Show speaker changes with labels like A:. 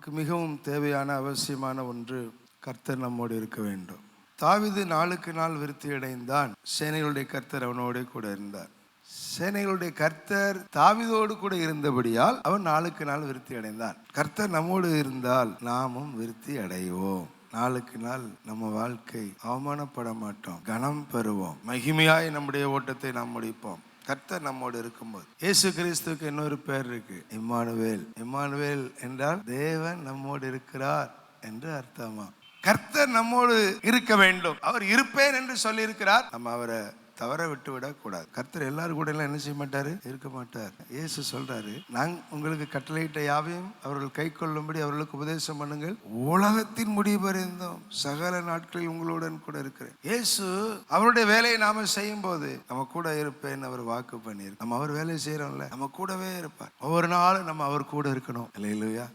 A: நமக்கு மிகவும் தேவையான அவசியமான ஒன்று, கர்த்தர் நம்மோடு இருக்க வேண்டும். தாவீது நாளுக்கு நாள் விருத்தி அடைந்தான். சேனைகளுடைய கர்த்தர் அவனோடு கூட இருந்தார். சேனைகளுடைய கர்த்தர் தாவீதோடு கூட இருந்தபடியால் அவன் நாளுக்கு நாள் விருத்தி அடைந்தான். கர்த்தர் நம்மோடு இருந்தால் நாமும் விருத்தி அடைவோம். நாளுக்கு நாள் நம்ம வாழ்க்கை அவமானப்பட மாட்டோம், கனம் பெறுவோம், மகிமையாய் நம்முடைய ஓட்டத்தை நாம் முடிப்போம். கர்த்தர் நம்மோடு இருக்கும்போது. இயேசு கிறிஸ்துவுக்கு இன்னொரு பேர் இருக்கு, இம்மானுவேல். இம்மானுவேல் என்றால் தேவன் நம்மோடு இருக்கிறார் என்று அர்த்தமா. கர்த்தர் நம்மோடு இருக்க வேண்டும். அவர் இருப்பேன் என்று சொல்லி இருக்கிறார். நம்ம அவரை தவற விட்டு விடக்கூடாது. கர்த்தர் எல்லாரும் கூட எல்லாம் என்ன செய்ய மாட்டாரு, இருக்க மாட்டார். இயேசு சொல்றாரு, நான் உங்களுக்கு கட்டளையிட்ட யாவையும் அவர்கள் கை கொள்ளும்படி அவர்களுக்கு உபதேசம் பண்ணுங்கள், உலகத்தின் முடிவு பரிந்தும் சகல நாட்களில் உங்களுடன் கூட இருக்கிறேன். இயேசு அவருடைய வேலையை நாம செய்யும் போது நம்ம கூட இருப்பேன் அவர் வாக்கு பண்ணியிருக்கு. நம்ம அவர் வேலையை செய்யறோம்ல, நம்ம கூடவே இருப்பார். ஒவ்வொரு நாளும் நம்ம அவர் கூட இருக்கணும். அல்லேலூயா.